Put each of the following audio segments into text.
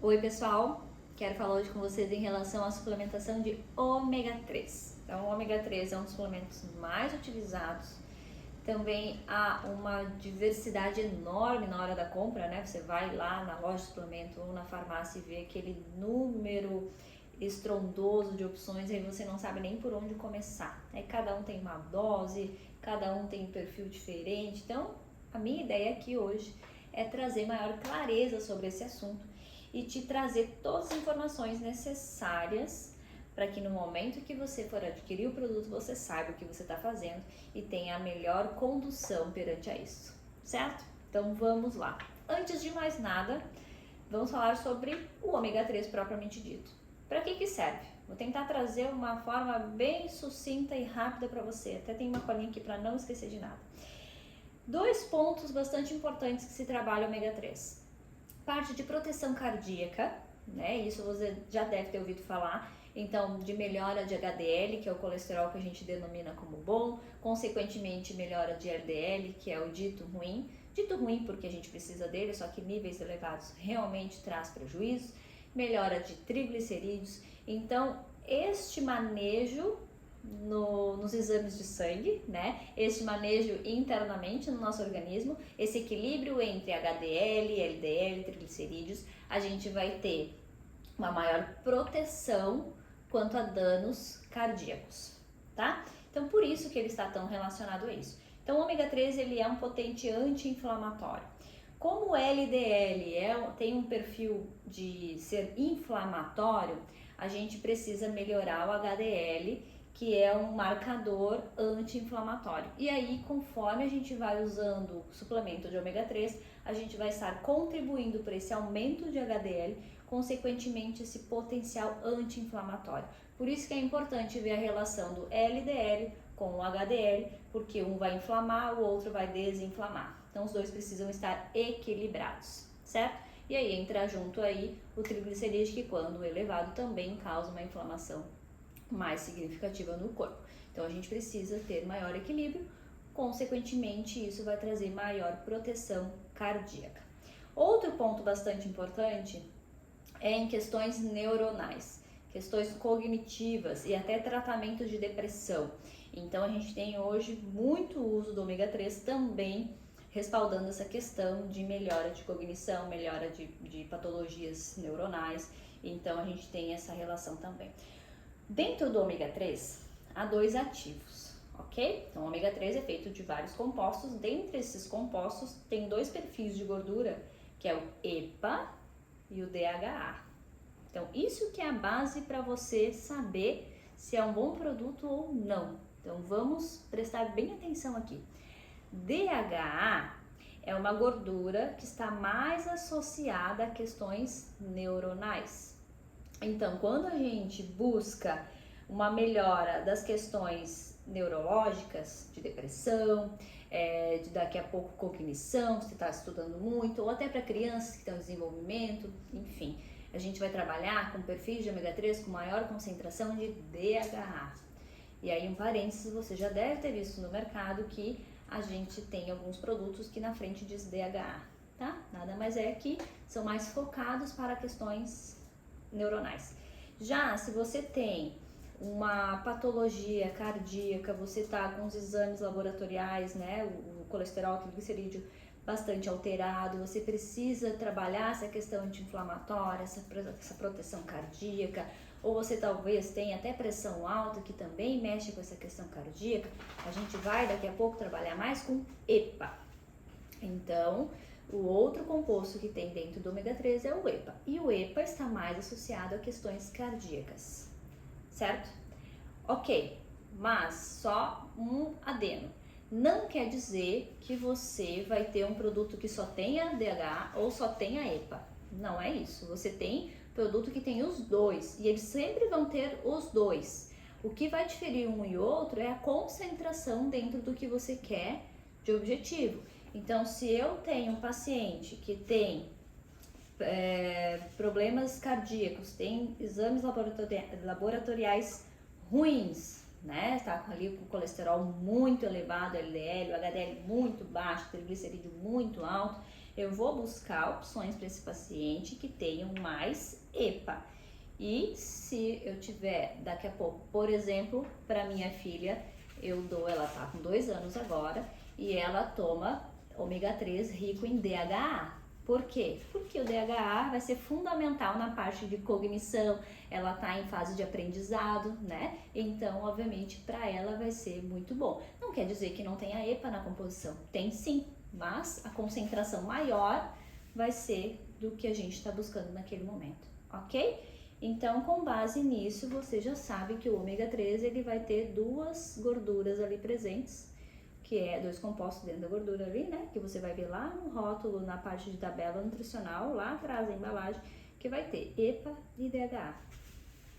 Oi pessoal, quero falar hoje com vocês em relação à suplementação de ômega 3. Então, o ômega 3 é um dos suplementos mais utilizados. Também há uma diversidade enorme na hora da compra, né? Você vai lá na loja de suplemento ou na farmácia e vê aquele número estrondoso de opções e aí você não sabe nem por onde começar. Aí cada um tem uma dose, cada um tem um perfil diferente. Então, a minha ideia aqui hoje é trazer maior clareza sobre esse assunto e te trazer todas as informações necessárias para que no momento que você for adquirir o produto, você saiba o que você está fazendo e tenha a melhor condução perante a isso, certo? Então vamos lá. Antes de mais nada, vamos falar sobre o ômega 3 propriamente dito. Para que serve? Vou tentar trazer uma forma bem sucinta e rápida para você. Até tem uma colinha aqui para não esquecer de nada. Dois pontos bastante importantes que se trabalha o ômega 3. Parte de proteção cardíaca, né? Isso você já deve ter ouvido falar. Então, de melhora de HDL, que é o colesterol que a gente denomina como bom, consequentemente melhora de LDL, que é o dito ruim. Dito ruim porque a gente precisa dele, só que níveis elevados realmente traz prejuízo. Melhora de triglicerídeos. Então, este manejo nos exames de sangue, né? Esse manejo internamente no nosso organismo, esse equilíbrio entre HDL, LDL, triglicerídeos, a gente vai ter uma maior proteção quanto a danos cardíacos, tá? Então, por isso que ele está tão relacionado a isso. Então, o ômega 3 ele é um potente anti-inflamatório. Como o LDL tem um perfil de ser inflamatório, a gente precisa melhorar o HDL, que é um marcador anti-inflamatório. E aí, conforme a gente vai usando o suplemento de ômega 3, a gente vai estar contribuindo para esse aumento de HDL, consequentemente esse potencial anti-inflamatório. Por isso que é importante ver a relação do LDL com o HDL, porque um vai inflamar, o outro vai desinflamar. Então, os dois precisam estar equilibrados, certo? E aí entra junto aí o triglicerídeo, que quando elevado também causa uma inflamação mais significativa no corpo. Então a gente precisa ter maior equilíbrio, consequentemente isso vai trazer maior proteção cardíaca. Outro ponto bastante importante é em questões neuronais, questões cognitivas e até tratamento de depressão. Então a gente tem hoje muito uso do ômega 3 também respaldando essa questão de melhora de cognição, melhora de patologias neuronais. Então a gente tem essa relação também. Dentro do ômega 3, há dois ativos, ok? Então, o ômega 3 é feito de vários compostos. Dentre esses compostos, tem dois perfis de gordura, que é o EPA e o DHA. Então, isso que é a base para você saber se é um bom produto ou não. Então, vamos prestar bem atenção aqui. DHA é uma gordura que está mais associada a questões neuronais. Então, quando a gente busca uma melhora das questões neurológicas, de depressão, de daqui a pouco cognição, se está estudando muito, ou até para crianças que estão em desenvolvimento, enfim, a gente vai trabalhar com perfis de ômega 3 com maior concentração de DHA. E aí, um parênteses, você já deve ter visto no mercado que a gente tem alguns produtos que na frente diz DHA, tá? Nada mais é que são mais focados para questões neuronais. Já se você tem uma patologia cardíaca, você tá com os exames laboratoriais, né, o colesterol, o triglicerídeo bastante alterado, você precisa trabalhar essa questão anti-inflamatória, essa proteção cardíaca, ou você talvez tenha até pressão alta, que também mexe com essa questão cardíaca, a gente vai daqui a pouco trabalhar mais com EPA. Então, o outro composto que tem dentro do ômega 3 é o EPA. E o EPA está mais associado a questões cardíacas, certo? Ok, mas só um adeno. Não quer dizer que você vai ter um produto que só tenha DHA ou só tenha EPA. Não é isso. Você tem produto que tem os dois e eles sempre vão ter os dois. O que vai diferir um e outro é a concentração dentro do que você quer de objetivo. Então, se eu tenho um paciente que tem problemas cardíacos, tem exames laboratoriais ruins, né? Tá ali com colesterol muito elevado, LDL, o HDL muito baixo, triglicerídeo muito alto, eu vou buscar opções para esse paciente que tenham mais EPA. E se eu tiver daqui a pouco, por exemplo, para minha filha, ela tá com 2 anos agora e ela toma ômega 3 rico em DHA. Por quê? Porque o DHA vai ser fundamental na parte de cognição, ela está em fase de aprendizado, né? Então, obviamente, para ela vai ser muito bom. Não quer dizer que não tenha EPA na composição, tem sim, mas a concentração maior vai ser do que a gente está buscando naquele momento, ok? Então, com base nisso, você já sabe que o ômega 3 ele vai ter 2 gorduras ali presentes, que é 2 compostos dentro da gordura ali, né? Que você vai ver lá no rótulo, na parte de tabela nutricional, lá atrás da embalagem, que vai ter EPA e DHA.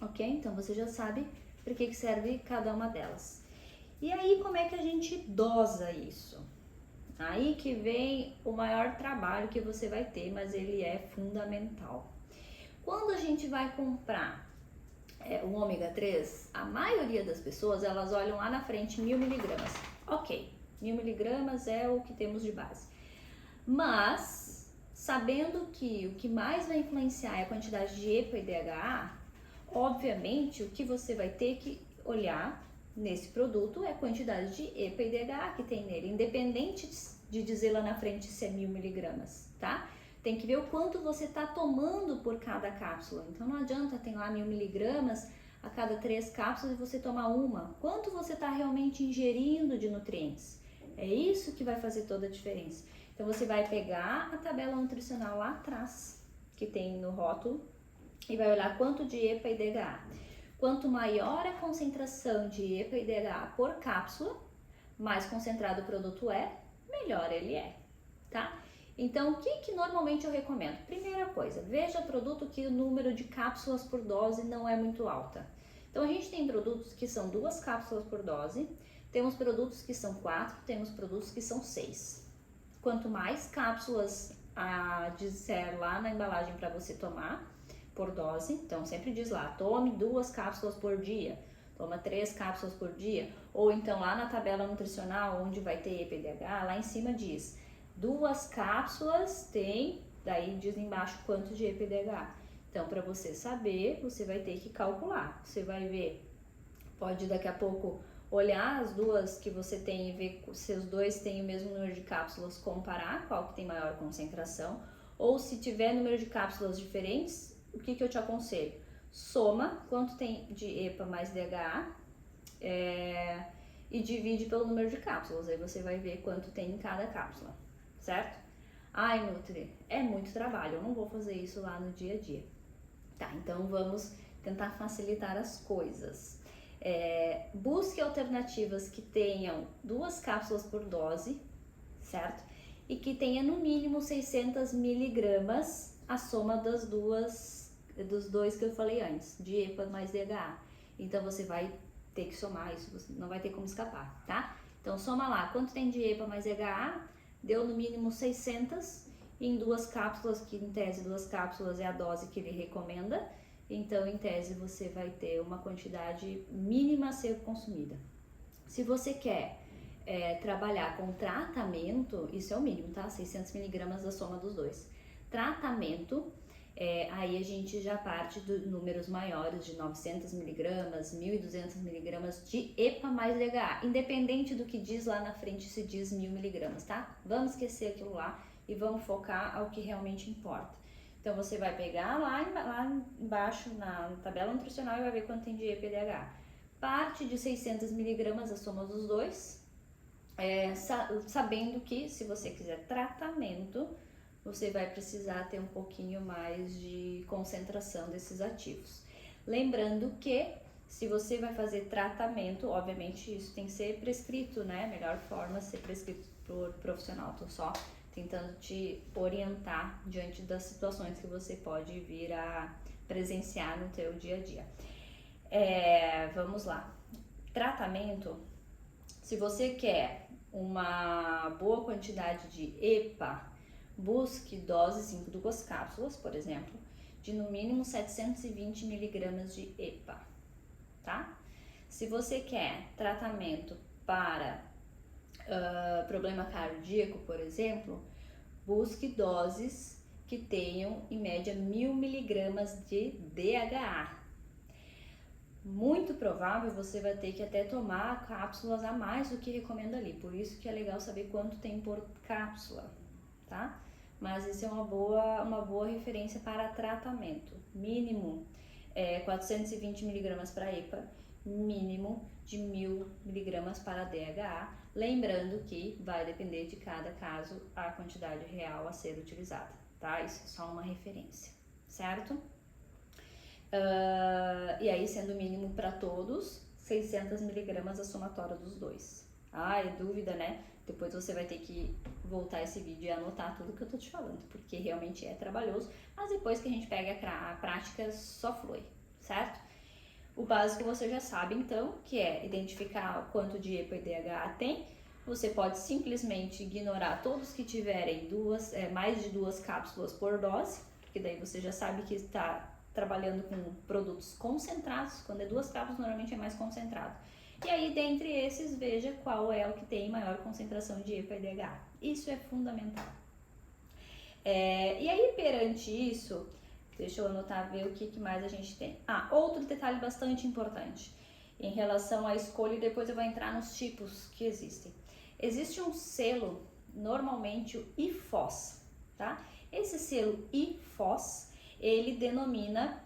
Ok? Então você já sabe para que serve cada uma delas. E aí, como é que a gente dosa isso? Aí que vem o maior trabalho que você vai ter, mas ele é fundamental. Quando a gente vai comprar o ômega 3, a maioria das pessoas, elas olham lá na frente 1000 miligramas. Ok, 1000 miligramas é o que temos de base. Mas, sabendo que o que mais vai influenciar é a quantidade de EPA e DHA, obviamente o que você vai ter que olhar nesse produto é a quantidade de EPA e DHA que tem nele, independente de dizer lá na frente se é 1000 miligramas, tá? Tem que ver o quanto você está tomando por cada cápsula. Então não adianta ter lá 1000 miligramas a cada 3 cápsulas e você tomar uma. Quanto você está realmente ingerindo de nutrientes? É isso que vai fazer toda a diferença. Então você vai pegar a tabela nutricional lá atrás, que tem no rótulo, e vai olhar quanto de EPA e DHA. Quanto maior a concentração de EPA e DHA por cápsula, mais concentrado o produto é, melhor ele é, tá? Então, o que normalmente eu recomendo? Primeira coisa, veja produto que o número de cápsulas por dose não é muito alta. Então, a gente tem produtos que são 2 cápsulas por dose, temos produtos que são 4, temos produtos que são 6. Quanto mais cápsulas disser lá na embalagem para você tomar por dose, então sempre diz lá, tome 2 cápsulas por dia, toma 3 cápsulas por dia, ou então lá na tabela nutricional, onde vai ter EPA e DHA, lá em cima diz 2 cápsulas tem, daí diz embaixo quanto de EPA e DHA. Então, para você saber, você vai ter que calcular. Você vai ver, pode daqui a pouco olhar as duas que você tem e ver se os dois têm o mesmo número de cápsulas, comparar qual que tem maior concentração. Ou se tiver número de cápsulas diferentes, o que eu te aconselho? Soma quanto tem de EPA mais DHA e divide pelo número de cápsulas. Aí você vai ver quanto tem em cada cápsula, certo? Ai, Nutri, é muito trabalho, eu não vou fazer isso lá no dia a dia. Tá, então vamos tentar facilitar as coisas. Busque alternativas que tenham 2 cápsulas por dose, certo? E que tenha no mínimo 600 miligramas a soma dos 2 que eu falei antes, de EPA mais DHA. Então você vai ter que somar isso, você não vai ter como escapar, tá? Então soma lá, quanto tem de EPA mais DHA? Deu no mínimo 600 em 2 cápsulas, que em tese 2 cápsulas é a dose que ele recomenda. Então, em tese, você vai ter uma quantidade mínima a ser consumida. Se você quer trabalhar com tratamento, isso é o mínimo, tá? 600 miligramas da soma dos 2. Tratamento, aí a gente já parte de números maiores de 900 miligramas, 1.200 miligramas de EPA mais DHA, independente do que diz lá na frente, se diz 1000 miligramas, tá? Vamos esquecer aquilo lá e vamos focar ao que realmente importa. Então, você vai pegar lá embaixo na tabela nutricional e vai ver quanto tem de EPA e DHA. Parte de 600 miligramas a soma dos 2, sabendo que se você quiser tratamento, você vai precisar ter um pouquinho mais de concentração desses ativos. Lembrando que se você vai fazer tratamento, obviamente isso tem que ser prescrito, né? A melhor forma é ser prescrito por profissional. Tô só tentando te orientar diante das situações que você pode vir a presenciar no teu dia a dia. Vamos lá. Tratamento, se você quer uma boa quantidade de EPA, busque doses em 2 cápsulas, por exemplo, de no mínimo 720 miligramas de EPA, tá? Se você quer tratamento para problema cardíaco, por exemplo, Busque doses que tenham em média 1000 miligramas de DHA. Muito provável você vai ter que até tomar cápsulas a mais do que recomenda ali, por isso que é legal saber quanto tem por cápsula, tá? Mas isso é uma boa referência para tratamento. Mínimo 420 miligramas para EPA, mínimo de 1000 miligramas para DHA, lembrando que vai depender de cada caso a quantidade real a ser utilizada, tá? Isso é só uma referência, certo? E aí, sendo mínimo para todos, 600 miligramas a somatória dos dois. É dúvida, né? Depois você vai ter que voltar esse vídeo e anotar tudo que eu tô te falando, porque realmente é trabalhoso, mas depois que a gente pega a prática, só flui, certo? O básico você já sabe, então, que é identificar quanto de EPA e DHA tem. Você pode simplesmente ignorar todos que tiverem mais de 2 cápsulas por dose, porque daí você já sabe que está trabalhando com produtos concentrados. Quando é 2 cápsulas, normalmente é mais concentrado. E aí, dentre esses, veja qual é o que tem maior concentração de EPA e DHA. Isso é fundamental. E aí, perante isso, deixa eu anotar, ver o que mais a gente tem. Outro detalhe bastante importante em relação à escolha, e depois eu vou entrar nos tipos que existem. Existe um selo, normalmente o IFOS, tá? Esse selo IFOS, ele denomina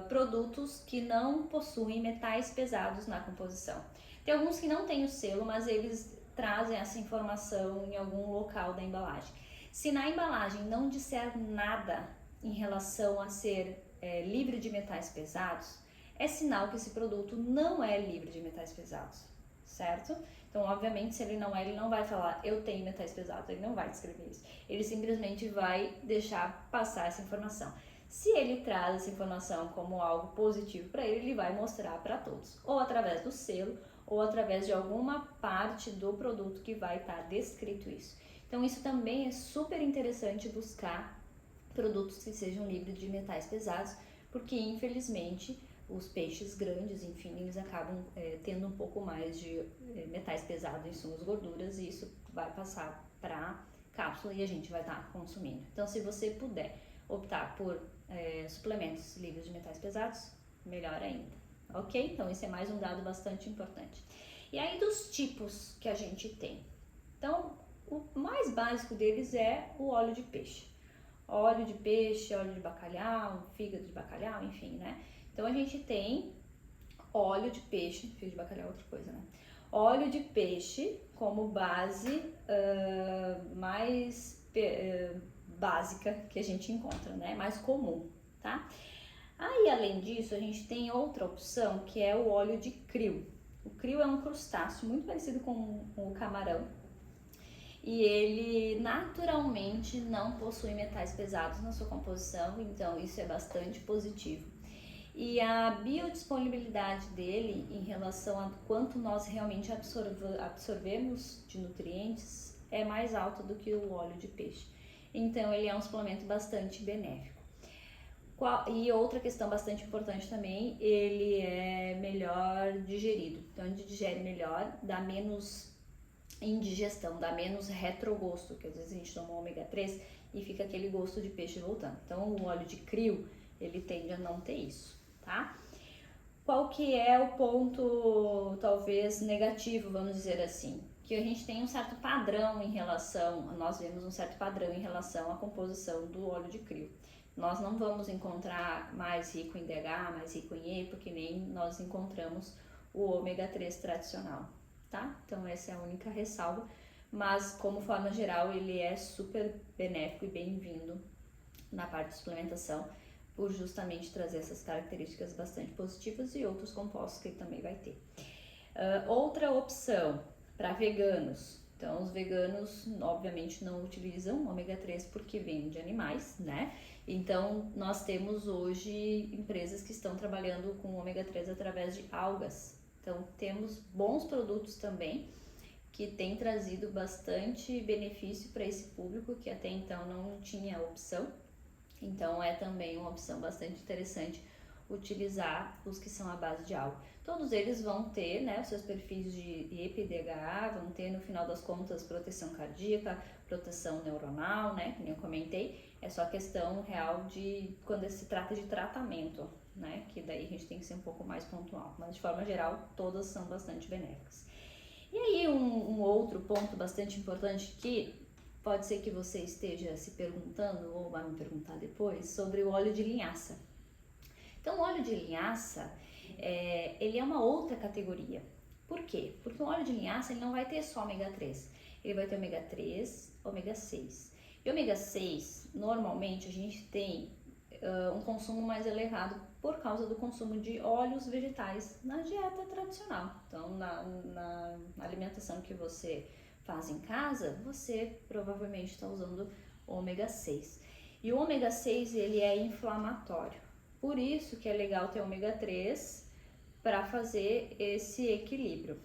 produtos que não possuem metais pesados na composição. Tem alguns que não têm o selo, mas eles trazem essa informação em algum local da embalagem. Se na embalagem não disser nada em relação a ser livre de metais pesados, é sinal que esse produto não é livre de metais pesados, certo? Então, obviamente, se ele não vai falar eu tenho metais pesados, ele não vai descrever isso. Ele simplesmente vai deixar passar essa informação. Se ele traz essa informação como algo positivo para ele, ele vai mostrar para todos, ou através do selo, ou através de alguma parte do produto que vai estar descrito isso. Então, isso também é super interessante buscar produtos que sejam livres de metais pesados, porque infelizmente os peixes grandes, enfim, eles acabam tendo um pouco mais de metais pesados em suas gorduras, e isso vai passar para cápsula e a gente vai estar consumindo. Então, se você puder optar por suplementos livres de metais pesados, melhor ainda, ok? Então, esse é mais um dado bastante importante. E aí, dos tipos que a gente tem. Então, o mais básico deles é o óleo de peixe. Óleo de peixe, óleo de bacalhau, fígado de bacalhau, enfim, né? Então, a gente tem óleo de peixe, fígado de bacalhau é outra coisa, né? Óleo de peixe como base mais básica que a gente encontra, né? Mais comum, tá? Aí, além disso, a gente tem outra opção que é o óleo de krill. O krill é um crustáceo muito parecido com o camarão, e ele naturalmente não possui metais pesados na sua composição, então isso é bastante positivo. E a biodisponibilidade dele em relação a quanto nós realmente absorvemos de nutrientes é mais alta do que o óleo de peixe. Então ele é um suplemento bastante benéfico. E outra questão bastante importante também, ele é melhor digerido. Então ele digere melhor, dá menos indigestão, dá menos retrogosto, que às vezes a gente toma um ômega 3 e fica aquele gosto de peixe voltando. Então o óleo de krill, ele tende a não ter isso, tá? Qual que é o ponto talvez negativo, vamos dizer assim? Que a gente tem um certo padrão nós vemos um certo padrão em relação à composição do óleo de krill. Nós não vamos encontrar mais rico em DHA, mais rico em EPA, que nem nós encontramos o ômega 3 tradicional, tá? Então essa é a única ressalva, mas como forma geral ele é super benéfico e bem-vindo na parte de suplementação, por justamente trazer essas características bastante positivas e outros compostos que ele também vai ter. Outra opção para veganos. Então, os veganos, obviamente, não utilizam ômega 3 porque vem de animais, né? Então, nós temos hoje empresas que estão trabalhando com ômega 3 através de algas. Então, temos bons produtos também que têm trazido bastante benefício para esse público que até então não tinha opção. Então, é também uma opção bastante interessante utilizar os que são à base de álcool. Todos eles vão ter, né, os seus perfis de EPA e DHA, vão ter no final das contas proteção cardíaca, proteção neuronal, né, que nem eu comentei. É só questão real de quando se trata de tratamento, né, que daí a gente tem que ser um pouco mais pontual. Mas de forma geral, todas são bastante benéficas. E aí um outro ponto bastante importante que pode ser que você esteja se perguntando ou vai me perguntar depois sobre o óleo de linhaça. Então, o óleo de linhaça, ele é uma outra categoria. Por quê? Porque o óleo de linhaça ele não vai ter só ômega 3, ele vai ter ômega 3, ômega 6. E ômega 6, normalmente a gente tem um consumo mais elevado por causa do consumo de óleos vegetais na dieta tradicional. Então, na alimentação que você faz em casa, você provavelmente está usando ômega 6. E o ômega 6 ele é inflamatório. Por isso que é legal ter ômega 3 para fazer esse equilíbrio,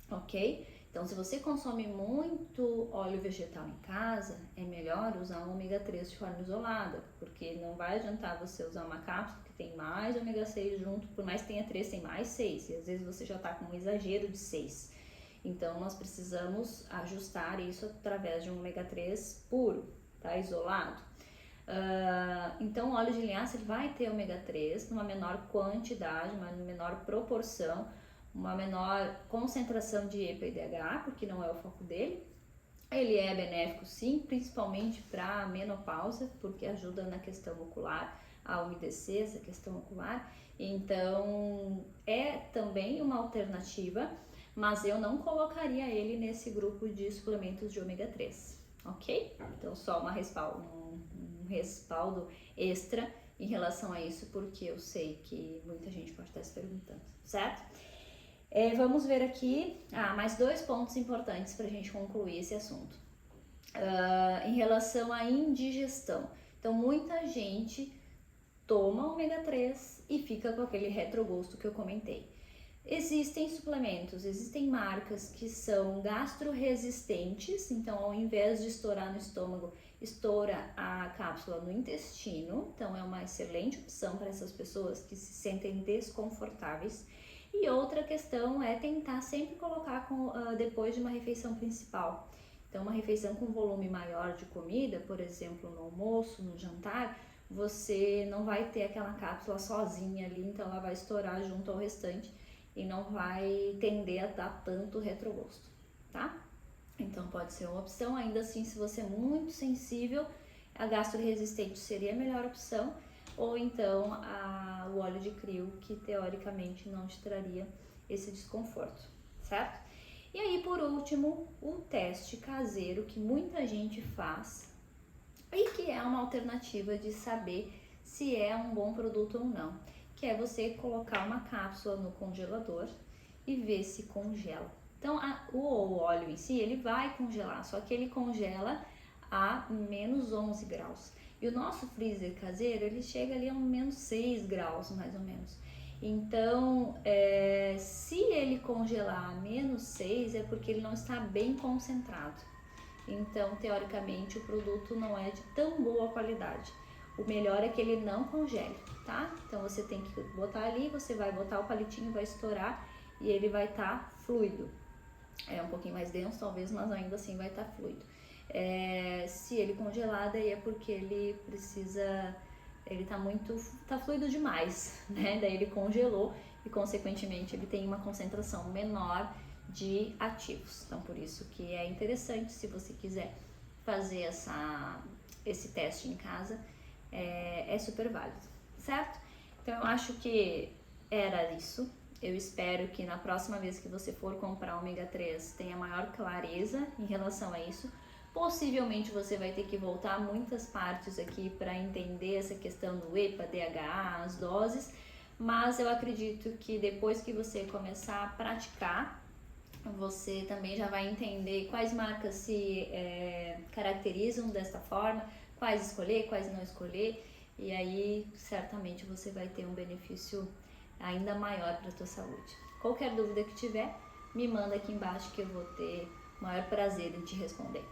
ok? Então, se você consome muito óleo vegetal em casa, é melhor usar o ômega 3 de forma isolada, porque não vai adiantar você usar uma cápsula que tem mais ômega 6 junto, por mais que tenha 3, tem mais 6, e às vezes você já está com um exagero de 6. Então, nós precisamos ajustar isso através de um ômega 3 puro, tá? Isolado. Então, o óleo de linhaça ele vai ter ômega 3 numa menor quantidade, uma menor proporção, uma menor concentração de EPA e DHA, porque não é o foco dele. Ele é benéfico sim, principalmente para a menopausa, porque ajuda na questão ocular, a umedecer essa questão ocular. Então, é também uma alternativa, mas eu não colocaria ele nesse grupo de suplementos de ômega 3, ok? Então, só um respaldo extra em relação a isso, porque eu sei que muita gente pode estar se perguntando, certo? Vamos ver aqui mais 2 pontos importantes para a gente concluir esse assunto. Em relação à indigestão. Então, muita gente toma ômega 3 e fica com aquele retrogosto que eu comentei. Existem suplementos, existem marcas que são gastroresistentes, então ao invés de estourar no estômago, estoura a cápsula no intestino, então é uma excelente opção para essas pessoas que se sentem desconfortáveis. E outra questão é tentar sempre colocar depois de uma refeição principal. Então, uma refeição com volume maior de comida, por exemplo, no almoço, no jantar, você não vai ter aquela cápsula sozinha ali, então ela vai estourar junto ao restante e não vai tender a dar tanto retrogosto, tá? Então, pode ser uma opção. Ainda assim, se você é muito sensível, a gastroresistente seria a melhor opção, ou então o óleo de CRIO, que teoricamente não te traria esse desconforto, certo? E aí, por último, o teste caseiro que muita gente faz e que é uma alternativa de saber se é um bom produto ou não, que é você colocar uma cápsula no congelador e ver se congela. Então, o óleo em si, ele vai congelar, só que ele congela a menos 11 graus. E o nosso freezer caseiro, ele chega ali a menos 6 graus, mais ou menos. Então, se ele congelar a menos 6, é porque ele não está bem concentrado. Então, teoricamente, o produto não é de tão boa qualidade. O melhor é que ele não congele, tá? Então, você tem que botar ali, você vai botar o palitinho, vai estourar e ele vai estar fluido. É um pouquinho mais denso, talvez, mas ainda assim vai estar fluido. Se ele congelar, daí é porque ele precisa, ele tá fluido demais, né? Daí ele congelou e consequentemente ele tem uma concentração menor de ativos. Então por isso que é interessante, se você quiser fazer esse teste em casa, é super válido, certo? Então eu acho que era isso. Eu espero que na próxima vez que você for comprar ômega 3 tenha maior clareza em relação a isso. Possivelmente você vai ter que voltar muitas partes aqui para entender essa questão do EPA, DHA, as doses, mas eu acredito que depois que você começar a praticar, você também já vai entender quais marcas se caracterizam desta forma, quais escolher, quais não escolher, e aí certamente você vai ter um benefício ainda maior para a tua saúde. Qualquer dúvida que tiver, me manda aqui embaixo que eu vou ter o maior prazer em te responder.